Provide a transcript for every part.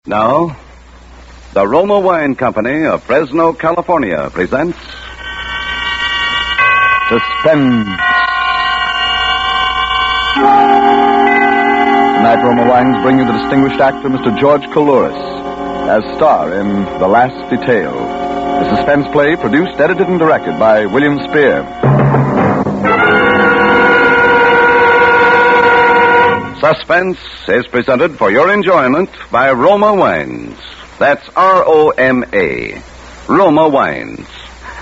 Now, the Roma Wine Company of Fresno, California presents Suspense. Tonight, Roma Wines bring you the distinguished actor, Mr. George Coulouris, as star in The Last Detail, a suspense play produced, edited, and directed by William Spear. Suspense is presented for your enjoyment by Roma Wines. That's R-O-M-A. Roma Wines.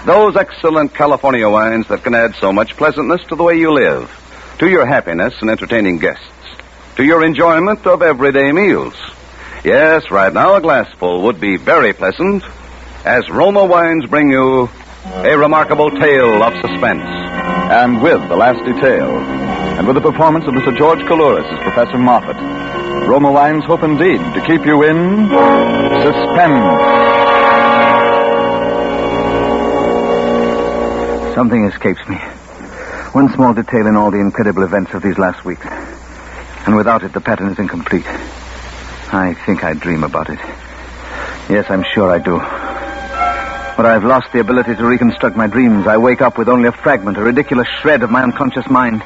Those excellent California wines that can add so much pleasantness to the way you live, to your happiness in entertaining guests, to your enjoyment of everyday meals. Yes, right now a glassful would be very pleasant as Roma Wines bring you a remarkable tale of suspense. And with The Last Detail, and with the performance of Mr. George Coulouris as Professor Moffat, Roma Wines hope indeed to keep you in suspense. Something escapes me. One small detail in all the incredible events of these last weeks. And without it, the pattern is incomplete. I think I dream about it. Yes, I'm sure I do. But I've lost the ability to reconstruct my dreams. I wake up with only a fragment, a ridiculous shred of my unconscious mind.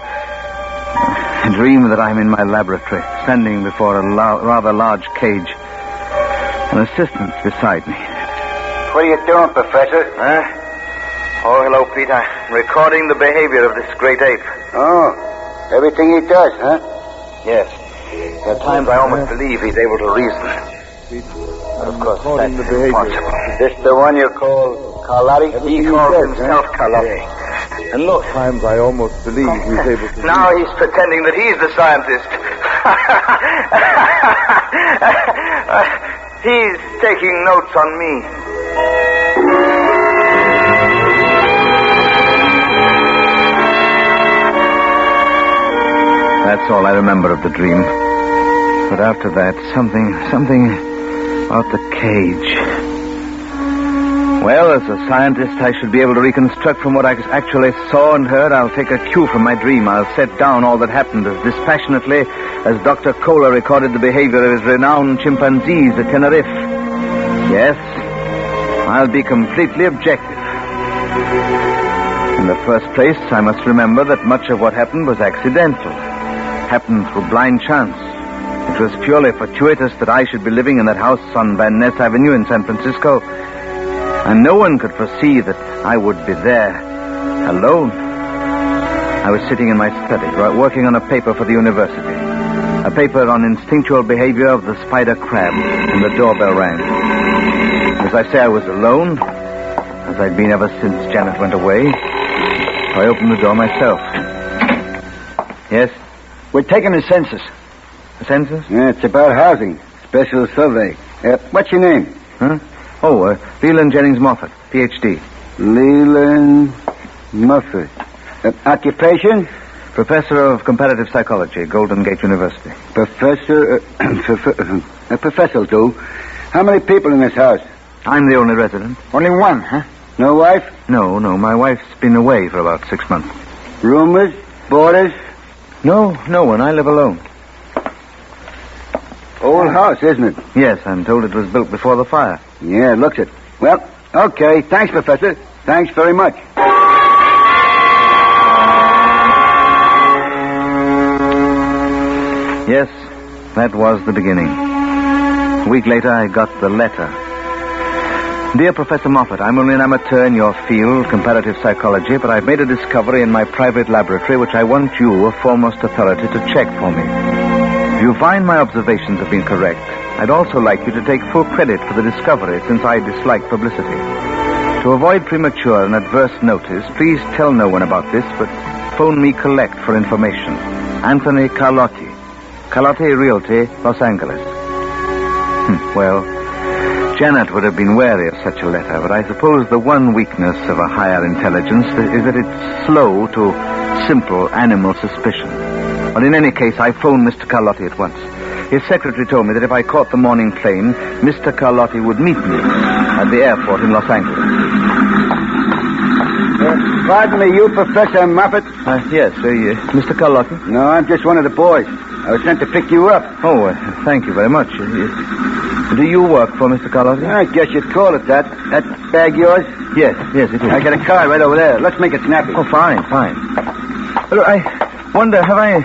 I dream that I'm in my laboratory, standing before a rather large cage. An assistant's beside me. What are you doing, Professor? Huh? Oh, hello, Pete. I'm recording the behavior of this great ape. Oh, everything he does, huh? Yes. There are times I almost believe he's able to reason. But of course, that's impossible. Is this the one you call Carlotti? He calls himself Carlotti. And look. Times I almost believe he's able to... Now he's pretending that he's the scientist. He's taking notes on me. That's all I remember of the dream. But after that, something about the cage. Well, as a scientist, I should be able to reconstruct from what I actually saw and heard. I'll take a cue from my dream. I'll set down all that happened as dispassionately as Dr. Kohler recorded the behavior of his renowned chimpanzees at Tenerife. Yes, I'll be completely objective. In the first place, I must remember that much of what happened was accidental. Happened through blind chance. It was purely fortuitous that I should be living in that house on Van Ness Avenue in San Francisco. And no one could foresee that I would be there, alone. I was sitting in my study, working on a paper for the university. A paper on instinctual behavior of the spider crab, and the doorbell rang. As I say, I was alone, as I'd been ever since Janet went away. So I opened the door myself. Yes? We're taking a census. A census? Yeah, it's about housing. Special survey. What's your name? Huh? Oh, Leland Jennings Moffat, Ph.D. Leland Moffat. Occupation? Professor of Comparative Psychology, Golden Gate University. Professor... Professor, too. How many people in this house? I'm the only resident. Only one, huh? No wife? No. My wife's been away for about 6 months. Roomers? Boarders? No one. I live alone. Old house, isn't it? Yes, I'm told it was built before the fire. Yeah, it looks it. Well, okay. Thanks, Professor. Thanks very much. Yes, that was the beginning. A week later, I got the letter. Dear Professor Moffat, I'm only an amateur in your field, comparative psychology, but I've made a discovery in my private laboratory which I want you, a foremost authority, to check for me. If you find my observations have been correct, I'd also like you to take full credit for the discovery, since I dislike publicity. To avoid premature and adverse notice, please tell no one about this, but phone me collect for information. Anthony Carlotti. Carlotti Realty, Los Angeles. Well, Janet would have been wary of such a letter, but I suppose the one weakness of a higher intelligence is that it's slow to simple animal suspicion. But in any case, I phoned Mr. Carlotti at once. His secretary told me that if I caught the morning plane, Mr. Carlotti would meet me at the airport in Los Angeles. Pardon me, you Professor Moffat? Yes, Mr. Carlotti? No, I'm just one of the boys. I was sent to pick you up. Oh, thank you very much. Do you work for Mr. Carlotti? I guess you'd call it that. That bag yours? Yes, it is. I got a card right over there. Let's make it snappy. Oh, fine. Look, I wonder, have I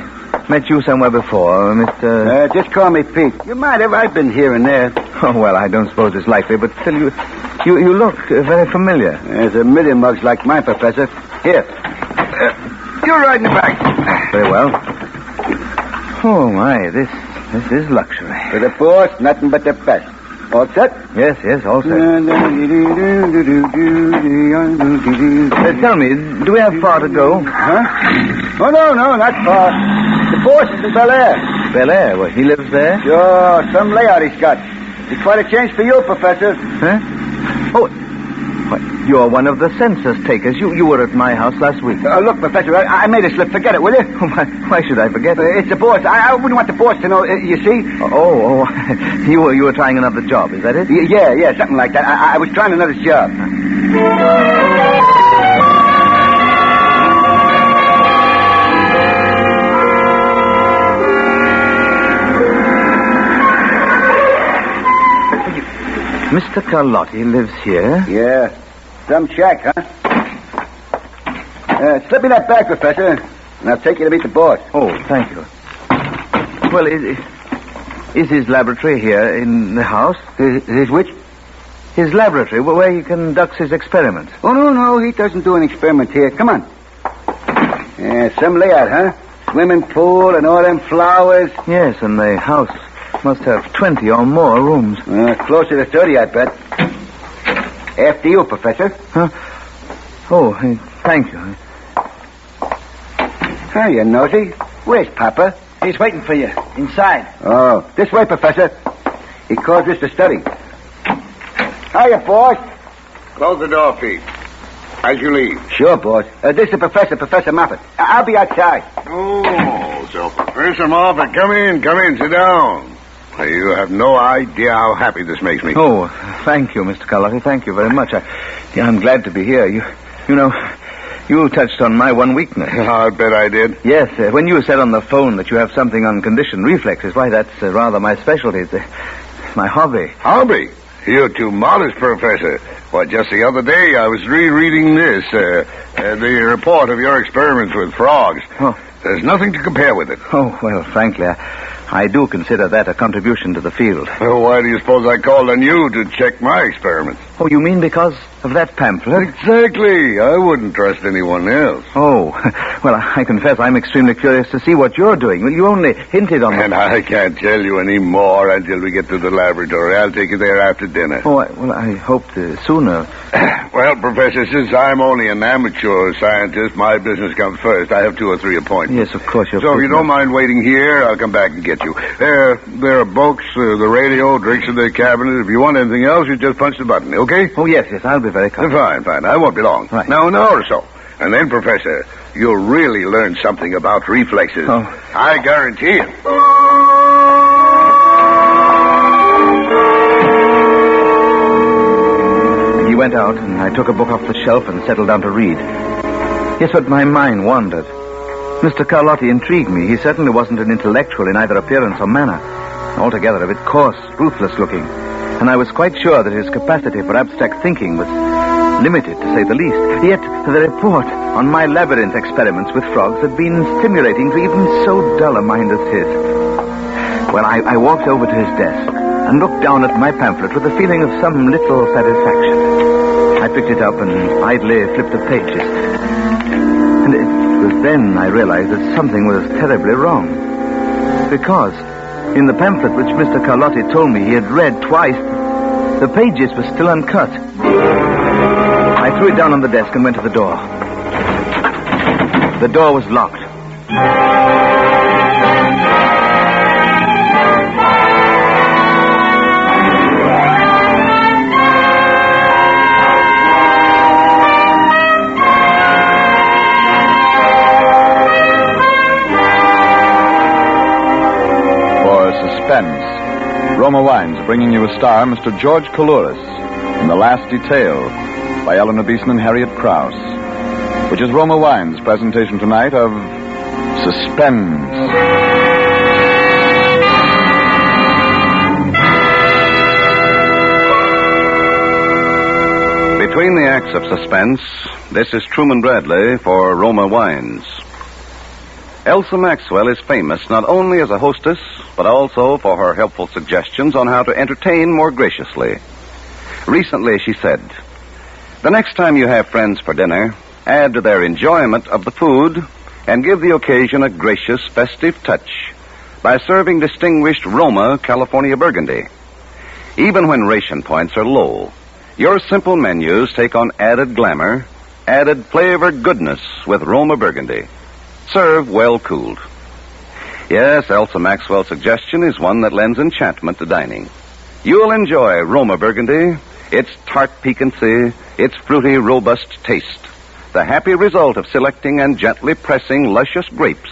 met you somewhere before, Mr... Just call me Pete. You might have. I've been here and there. Oh, well, I don't suppose it's likely, but still, you look very familiar. There's a million mugs like mine, Professor. Here. You're right in the back. Very well. Oh, my, this is luxury. For the boss, nothing but the best. All set? Yes, all set. Tell me, do we have far to go? Huh? Oh, no, not far. The boss is in Bel Air. Bel Air? Well, he lives there? Sure, some layout he's got. It's quite a change for you, Professor. Huh? Oh, you're one of the census takers. You were at my house last week. Look, Professor, I made a slip. Forget it, will you? Why should I forget it? It's the boss. I wouldn't want the boss to know, you see. Oh. You were trying another job, is that it? Yeah, something like that. I was trying another job. Mr. Carlotti lives here? Yeah. Some shack, huh? Slip me that bag, Professor, and I'll take you to meet the boss. Oh, thank you. Well, is his laboratory here in the house? His which? His laboratory, where he conducts his experiments. Oh, no, he doesn't do an experiment here. Come on. Yeah, some layout, huh? Swimming pool and all them flowers. Yes, and the house must have 20 or more rooms. Closer to 30, I bet. After you, Professor. Huh? Oh, thank you. Hiya, nosy. Where's Papa? He's waiting for you. Inside. Oh, this way, Professor. He calls this the study. Hiya, boss. Close the door, Pete. As you leave. Sure, boss. This is the Professor, Professor Moffat. I'll be outside. Oh, so Professor Moffat, come in, sit down. You have no idea how happy this makes me. Oh, thank you, Mr. Carlotti. Thank you very much. I'm glad to be here. You know, you touched on my one weakness. I'll bet I did. Yes, when you said on the phone that you have something on conditioned reflexes, why, that's rather my specialty. It's my hobby. Hobby? You're too modest, Professor. Why, just the other day I was rereading this, the report of your experiments with frogs. Oh. There's nothing to compare with it. Oh, well, frankly, I do consider that a contribution to the field. Well, why do you suppose I called on you to check my experiments? Oh, you mean because of that pamphlet? Exactly. I wouldn't trust anyone else. Oh, well, I confess I'm extremely curious to see what you're doing. Well, you only hinted on And I can't tell you any more until we get to the laboratory. I'll take you there after dinner. Oh, I hope sooner. Well, Professor, since I'm only an amateur scientist, my business comes first. I have 2 or 3 appointments. Yes, of course. So if you don't mind waiting here, I'll come back and get you. There are books, the radio, drinks in the cabinet. If you want anything else, you just punch the button, okay? Oh, yes, I'll be very kind. Fine. I won't be long. Right. Now, an hour or so. And then, Professor, you'll really learn something about reflexes. Oh. I guarantee it. He went out, and I took a book off the shelf and settled down to read. Yes, but my mind wandered. Mr. Carlotti intrigued me. He certainly wasn't an intellectual in either appearance or manner. Altogether a bit coarse, ruthless looking. And I was quite sure that his capacity for abstract thinking was limited, to say the least. Yet the report on my labyrinth experiments with frogs had been stimulating to even so dull a mind as his. Well, I walked over to his desk and looked down at my pamphlet with a feeling of some little satisfaction. I picked it up and idly flipped the pages. And it was then I realized that something was terribly wrong. Because in the pamphlet which Mr. Carlotti told me he had read twice, the pages were still uncut. I threw it down on the desk and went to the door. The door was locked. Suspense. Roma Wines bringing you a star, Mr. George Coulouris, in The Last Detail by Eleanor Beeson and Harriet Krause, which is Roma Wines' presentation tonight of Suspense. Between the acts of suspense, this is Truman Bradley for Roma Wines. Elsa Maxwell is famous not only as a hostess, but also for her helpful suggestions on how to entertain more graciously. Recently, she said, "The next time you have friends for dinner, add to their enjoyment of the food and give the occasion a gracious, festive touch by serving distinguished Roma California Burgundy. Even when ration points are low, your simple menus take on added glamour, added flavor goodness with Roma Burgundy. Serve well cooled." Yes, Elsa Maxwell's suggestion is one that lends enchantment to dining. You'll enjoy Roma Burgundy, its tart piquancy, its fruity, robust taste, the happy result of selecting and gently pressing luscious grapes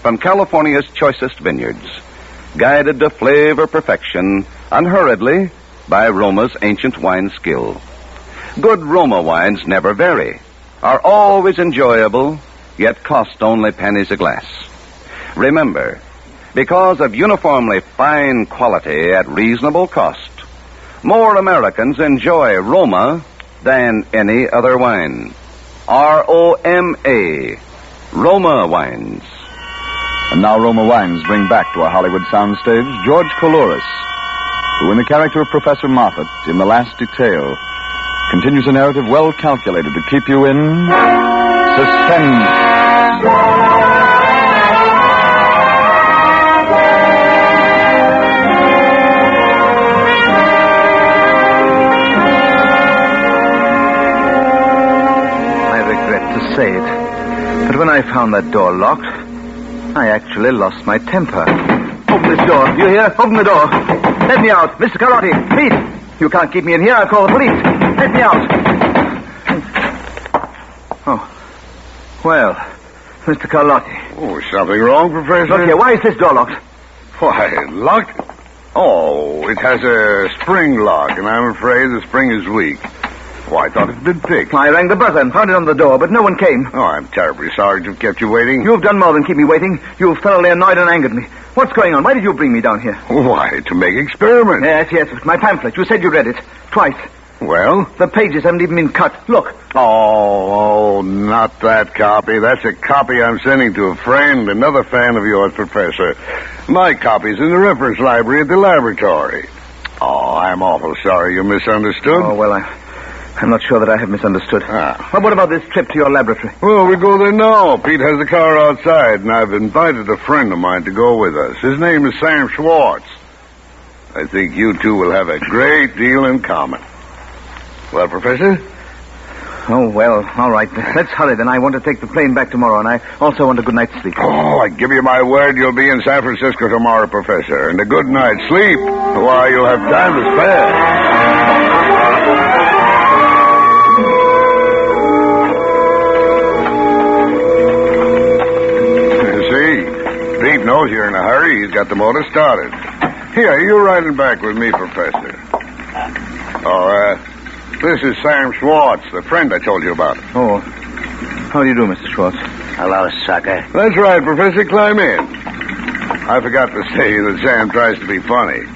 from California's choicest vineyards, guided to flavor perfection unhurriedly by Roma's ancient wine skill. Good Roma wines never vary, are always enjoyable, yet cost only pennies a glass. Remember, because of uniformly fine quality at reasonable cost, more Americans enjoy Roma than any other wine. R-O-M-A, Roma Wines. And now Roma Wines bring back to our Hollywood soundstage George Coulouris, who in the character of Professor Moffat in The Last Detail continues a narrative well calculated to keep you in suspense. I regret to say it, but when I found that door locked, I actually lost my temper. Open this door. You hear? Open the door. Let me out. Mr. Carlotti. Pete. You can't keep me in here. I'll call the police. Let me out. Oh. Well, Mr. Carlotti. Oh, something wrong, Professor? Look here. Why is this door locked? Why, locked? Oh, it has a spring lock, and I'm afraid the spring is weak. Oh, I thought it'd been fixed. I rang the buzzer and found it on the door, but no one came. Oh, I'm terribly sorry to have kept you waiting. You've done more than keep me waiting. You've thoroughly annoyed and angered me. What's going on? Why did you bring me down here? Why, to make experiments. Yes, my pamphlet. You said you read it. Twice. Well? The pages haven't even been cut. Look. Oh, not that copy. That's a copy I'm sending to a friend, another fan of yours, Professor. My copy's in the reference library at the laboratory. Oh, I'm awful sorry you misunderstood. Oh, well, I'm not sure that I have misunderstood. Well, what about this trip to your laboratory? Well, we go there now. Pete has the car outside, and I've invited a friend of mine to go with us. His name is Sam Schwartz. I think you two will have a great deal in common. Well, Professor? Oh, well, all right. Let's hurry, then. I want to take the plane back tomorrow, and I also want a good night's sleep. Oh, I give you my word you'll be in San Francisco tomorrow, Professor. And a good night's sleep. Why, you'll have time to spare. Pete knows you're in a hurry. He's got the motor started. Here, you're riding back with me, Professor. This is Sam Schwartz, the friend I told you about. Oh. How do you do, Mr. Schwartz? Hello, sucker. That's right, Professor. Climb in. I forgot to say that Sam tries to be funny.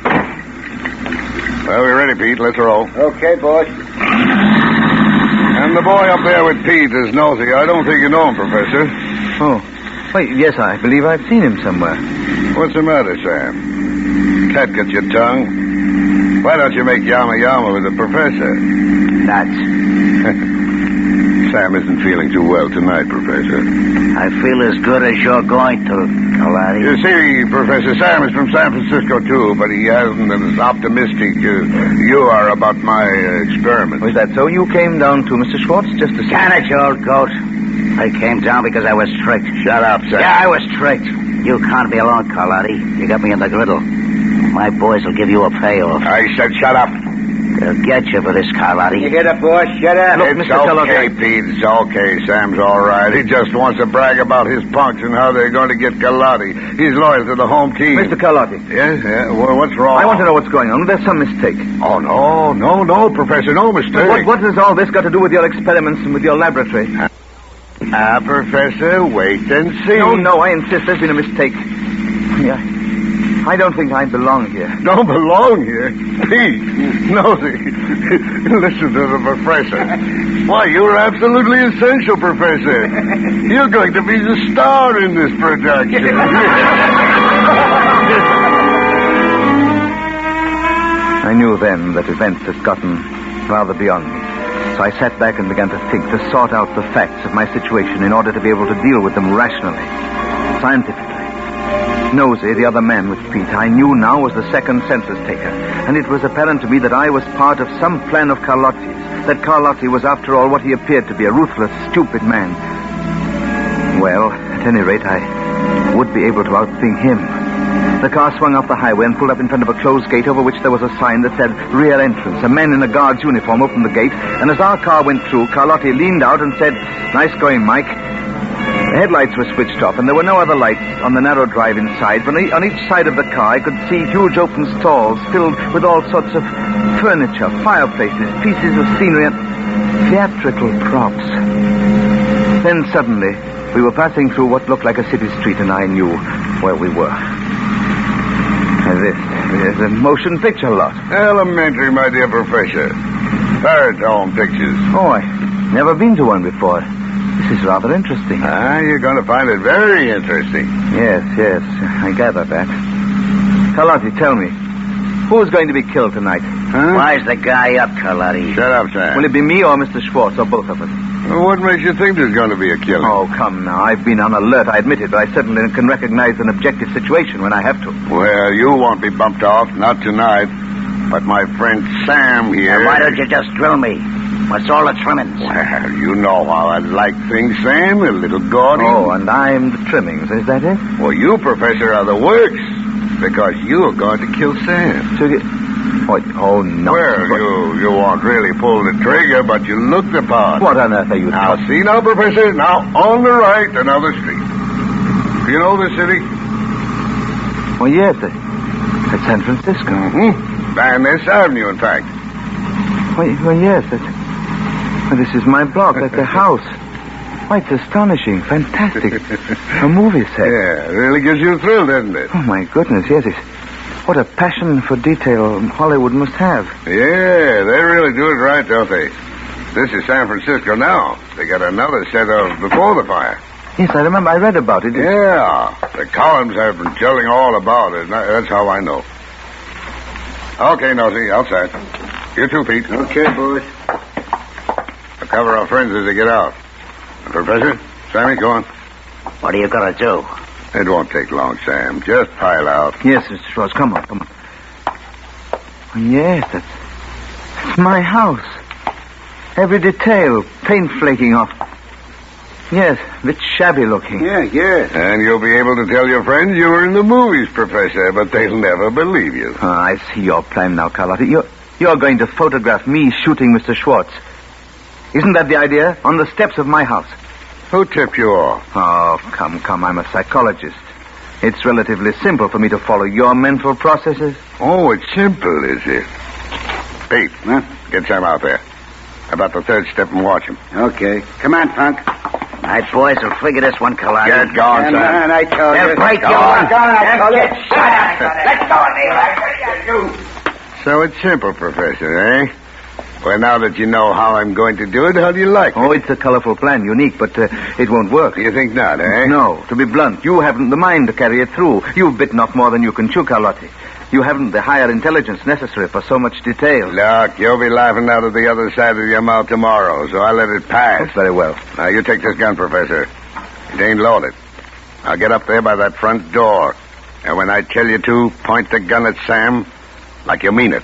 Well, we're ready, Pete. Let's roll. Okay, boss. And the boy up there with Pete is Nosy. I don't think you know him, Professor. Oh. Wait, yes, I believe I've seen him somewhere. What's the matter, Sam? Cat got your tongue? Why don't you make yama-yama with the professor? Nuts. Sam isn't feeling too well tonight, Professor. I feel as good as you're going to, Kalani. You see, Professor, Sam is from San Francisco, too, but he hasn't been as optimistic as you are about my experiment. Was that so? You came down to Mr. Schwartz just to see... Can it, you old goat? I came down because I was tricked. Shut up, Sam. Yeah, I was tricked. You can't be alone, Carlotti. You got me in the griddle. My boys will give you a payoff. I said shut up. They'll get you for this, Carlotti. You get up, boss. Shut up. Look, It's Mr. okay, Carlotti. Pete. It's okay. Sam's all right. He just wants to brag about his punks and how they're going to get Carlotti. He's loyal to the home team. Mr. Carlotti. Yes? Yeah? Well, what's wrong? I want to know what's going on. There's some mistake. Oh, no, Professor. No mistake. What has all this got to do with your experiments and with your laboratory? Professor, wait and see. No, I insist. There's been a mistake. Yeah. I don't think I belong here. Don't belong here? Pete, Nosy, listen to the professor. Why, you're absolutely essential, Professor. You're going to be the star in this production. I knew then that events had gotten rather beyond me. So I sat back and began to think, to sort out the facts of my situation in order to be able to deal with them rationally, scientifically. Nosy, the other man with Pete, I knew now was the second census taker, and it was apparent to me that I was part of some plan of Carlotti's, that Carlotti was, after all, what he appeared to be, a ruthless, stupid man. Well, at any rate, I would be able to outthink him. The car swung off the highway and pulled up in front of a closed gate over which there was a sign that said rear entrance. A man in a guard's uniform opened the gate, and as our car went through, Carlotti leaned out and said, "Nice going, Mike." The headlights were switched off, and there were no other lights on the narrow drive inside, but on each side of the car I could see huge open stalls filled with all sorts of furniture, fireplaces, pieces of scenery, and theatrical props. Then suddenly, we were passing through what looked like a city street, and I knew where we were. This is a motion picture lot. Elementary, my dear Professor. Paratone pictures. Oh, I've never been to one before. This is rather interesting. You're going to find it very interesting. Yes, I gather that. Carlotti, tell me, who's going to be killed tonight? Huh? Wise the guy up, Carlotti. Shut up, Sam. Will it be me or Mr. Schwartz, or both of us? Well, what makes you think there's going to be a killing? Oh, come now. I've been on alert, I admit it, but I certainly can recognize an objective situation when I have to. Well, you won't be bumped off, not tonight. But my friend Sam here... Now, why don't you just drill me? What's all the trimmings? Well, you know how I like things, Sam. A little gaudy. Oh, and I'm the trimmings. Is that it? Well, you, Professor, are the works. Because you're going to kill Sam. Oh, no. Well, you won't really pull the trigger, but you look the part. What on earth are you Now, talking? see now, Professor. Now, on the right, another street. Do you know the city? Oh, yes. It's San Francisco. Mm-hmm. Van Ness Avenue, in fact. Well, yes. This is my block. That's the house. Why, it's astonishing. Fantastic. A movie set. Yeah, it really gives you a thrill, doesn't it? Oh, my goodness, yes. What a passion for detail Hollywood must have. Yeah, they really do it right, don't they? This is San Francisco now. They got another set of Before the Fire. Yes, I remember. I read about it. Yeah, the columns have been telling all about it. That's how I know. Okay, Nosy, outside. You too, Pete. Okay, boys. I'll cover our friends as they get out. Professor, Sammy, go on. What are you going to do? It won't take long, Sam. Just pile out. Yes, Mr. Schwartz. Come on. Oh, yes, that's my house. Every detail, paint flaking off. Yes, a bit shabby looking. Yeah. And you'll be able to tell your friends you were in the movies, Professor, but they'll never believe you. Oh, I see your plan now, Carlotti. You're going to photograph me shooting Mr. Schwartz. Isn't that the idea? On the steps of my house. Who tipped you off? Oh, come. I'm a psychologist. It's relatively simple for me to follow your mental processes. Oh, it's simple, is it? Pete, Huh? get Sam out there. About the third step and watch him. Okay. Come on, Punk. My boys will figure this one, Carlotti. Get going, Sam. Man, I told you. They'll break Go you on, up. go on, I told you. Let's go, Neil. So it's simple, Professor, eh? Well, now that you know how I'm going to do it, how do you like it? Oh, it's a colorful plan, unique, but it won't work. You think not, eh? No, to be blunt, you haven't the mind to carry it through. You've bitten off more than you can chew, Carlotti. You haven't the higher intelligence necessary for so much detail. Look, you'll be laughing out of the other side of your mouth tomorrow, so I'll let it pass. That's very well. Now, you take this gun, Professor. It ain't loaded. I'll get up there by that front door. And when I tell you to, point the gun at Sam like you mean it.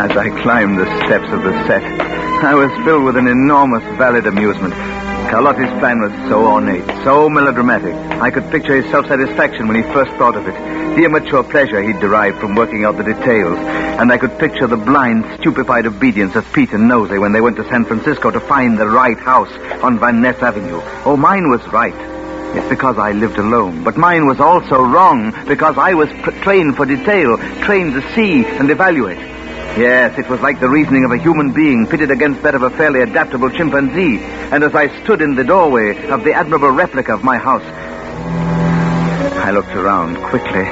As I climbed the steps of the set, I was filled with an enormous valid amusement. Carlotti's plan was so ornate, so melodramatic. I could picture his self-satisfaction when he first thought of it, the immature pleasure he'd derived from working out the details, and I could picture the blind, stupefied obedience of Pete and Nosy when they went to San Francisco to find the right house on Van Ness Avenue. Oh, mine was right. It's because I lived alone. But mine was also wrong because I was trained for detail, trained to see and evaluate. Yes, it was like the reasoning of a human being pitted against that of a fairly adaptable chimpanzee. And as I stood in the doorway of the admirable replica of my house, I looked around quickly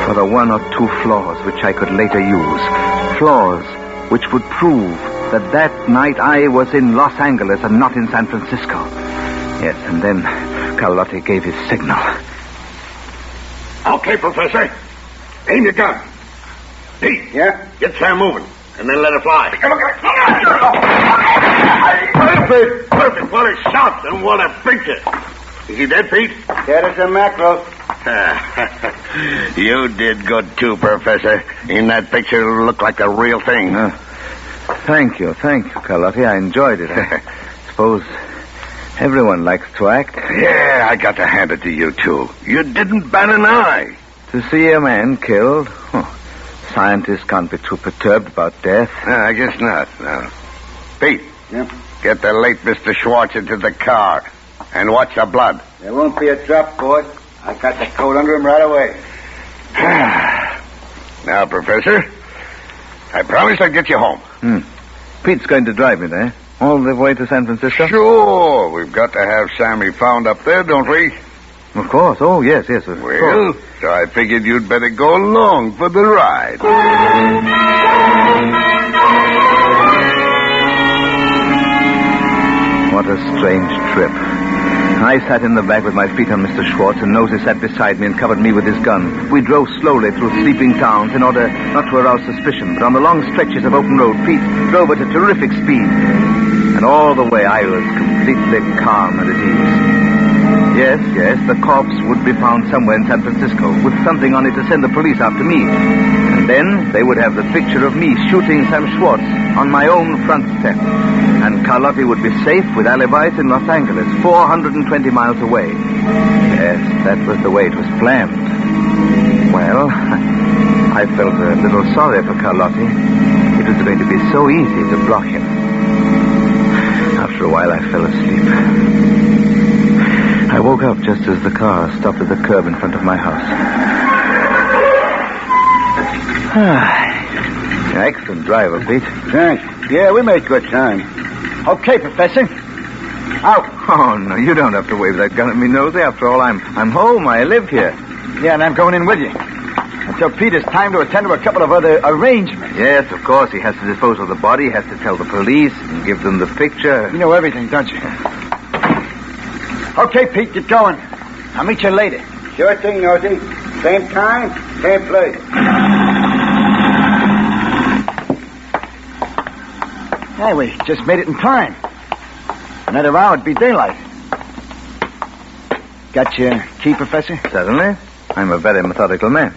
for the one or two flaws which I could later use. Flaws which would prove that night I was in Los Angeles and not in San Francisco. Yes, and then Carlotti gave his signal. Okay, Professor. Aim your gun. Pete. Yeah? Get Sam moving, and then let it fly. Perfect. What a shot, and what a picture. Is he dead, Pete? Dead as a mackerel. You did good, too, Professor. In that picture, it looked like the real thing. Thank you, Carlotti. I enjoyed it. I suppose everyone likes to act. Yeah, I got to hand it to you, too. You didn't bat an eye. To see a man killed? Scientists can't be too perturbed about death. I guess not, no. Pete. Yep. Get the late Mr. Schwartz into the car and watch the blood. There won't be a drop, boss. I got the coat under him right away. Now, Professor, I promised I'd get you home. Pete's going to drive me there, all the way to San Francisco? Sure. We've got to have Sammy found up there, don't we? Of course. Oh, yes, of course. Well, so I figured you'd better go along for the ride. What a strange trip. I sat in the back with my feet on Mr. Schwartz, and Nosey sat beside me and covered me with his gun. We drove slowly through sleeping towns in order not to arouse suspicion, but on the long stretches of open road, Pete drove at a terrific speed. And all the way I was completely calm and at ease. Yes, the corpse would be found somewhere in San Francisco with something on it to send the police after me. And then they would have the picture of me shooting Sam Schwartz on my own front step. And Carlotti would be safe with alibis in Los Angeles, 420 miles away. Yes, that was the way it was planned. Well, I felt a little sorry for Carlotti. It was going to be so easy to block him. After a while, I fell asleep. I woke up just as the car stopped at the curb in front of my house. Excellent driver, Pete. Thanks. Yeah, we made good time. Okay, Professor. Out. Oh, no, you don't have to wave that gun at me, Nosey. After all, I'm home. I live here. Yeah, and I'm going in with you. Until Pete has time to attend to a couple of other arrangements. Yes, of course. He has to dispose of the body. He has to tell the police and give them the picture. You know everything, don't you? Okay, Pete, get going. I'll meet you later. Sure thing, Nosey. Same time, same place. Hey, we just made it in time. Another hour, it'd be daylight. Got your key, Professor? Certainly. I'm a very methodical man.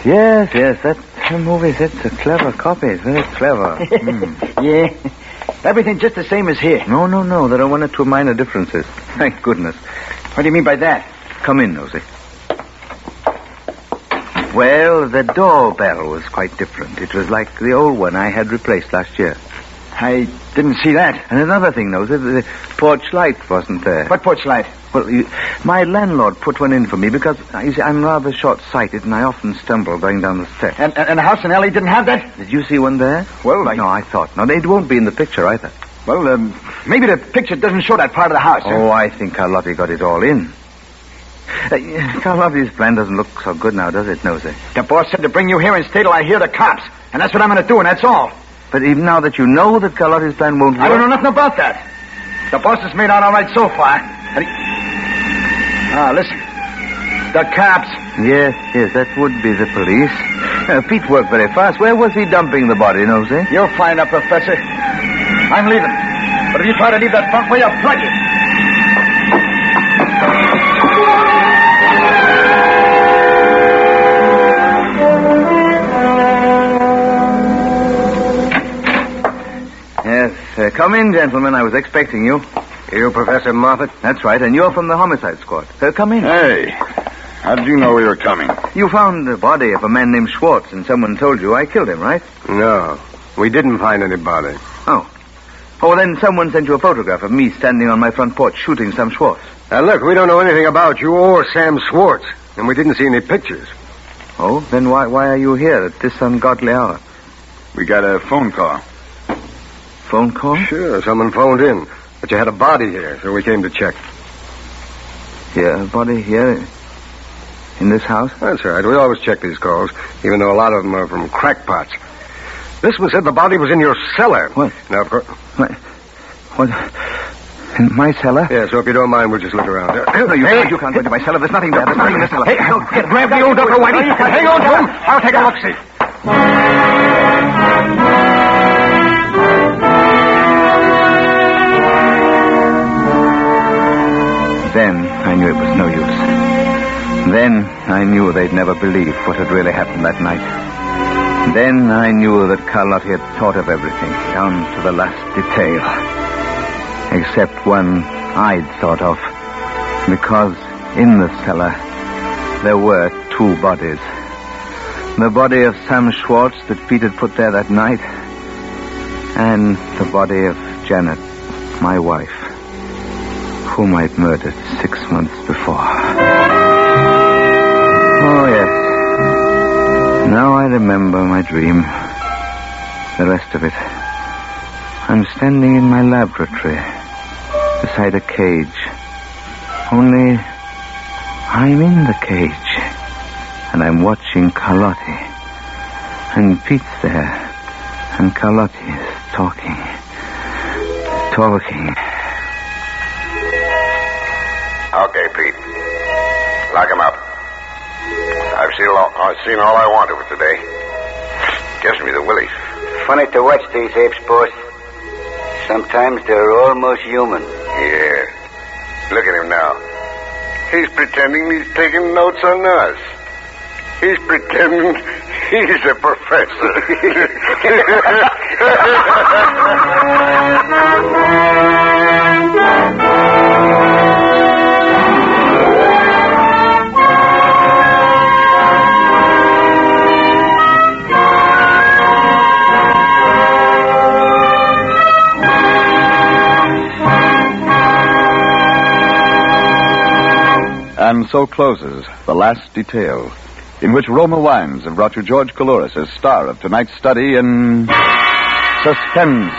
Yes, that movie, it's a clever copy. It's very clever. Yeah. Everything just the same as here. No. There are one or two minor differences. Thank goodness. What do you mean by that? Come in, Nosey. Well, the doorbell was quite different. It was like the old one I had replaced last year. I didn't see that. And another thing, Nosey, the porch light wasn't there. What porch light? Well, my landlord put one in for me because, you see, I'm rather short-sighted and I often stumble going down the steps. And the house in L.A. didn't have that? Did you see one there? Well, No, I thought. No, it won't be in the picture either. Well, maybe the picture doesn't show that part of the house. Oh, I think Carlotti got it all in. Carlotti's plan doesn't look so good now, does it, Nosey? The boss said to bring you here and stay till I hear the cops. And that's what I'm going to do, and that's all. But even now that you know that Carlotti's plan won't work... I don't know nothing about that. The boss has made out all right so far. And listen. The cops. Yes, that would be the police. Pete worked very fast. Where was he dumping the body, Nosey? You'll find out, Professor. I'm leaving. But if you try to leave that front way, I'll plug you. Yes, come in, gentlemen. I was expecting you. You, Professor Moffat? That's right, and you're from the homicide squad. Come in. Hey, how did you know we were coming? You found the body of a man named Schwartz, and someone told you I killed him, right? No, we didn't find any body. Oh, then someone sent you a photograph of me standing on my front porch shooting Sam Schwartz. Now, look, we don't know anything about you or Sam Schwartz, and we didn't see any pictures. Oh, then why are you here at this ungodly hour? We got a phone call. Phone call? Sure, someone phoned in. But you had a body here, so we came to check. Yeah, a body here? In this house? That's right. We always check these calls, even though a lot of them are from crackpots. This one said the body was in your cellar. What? Now, of course... What? In my cellar? Yeah, so if you don't mind, we'll just look around. No, you can't go into my cellar. There's nothing there. There's nothing in the cellar. Hey, grab the old duffer, Whitey. Hang on to him. I'll take a look-see. Then I knew it was no use. Then I knew they'd never believe what had really happened that night. Then I knew that Carlotti had thought of everything, down to the last detail. Except one I'd thought of. Because in the cellar, there were two bodies. The body of Sam Schwartz that Pete had put there that night, and the body of Janet, my wife, whom I'd murdered 6 months before. Oh, yes. Now I remember my dream. The rest of it. I'm standing in my laboratory, beside a cage. Only I'm in the cage, and I'm watching Carlotti. And Pete's there, and Carlotti is talking. Okay, Pete. Lock him up. I've seen all I wanted for today. Gives me the willies. Funny to watch these apes, boss. Sometimes they're almost human. Yeah. Look at him now. He's pretending he's taking notes on us. He's pretending he's a professor. And so closes The Last Detail, in which Roma Wines have brought you George Coulouris as star of tonight's study in Suspense.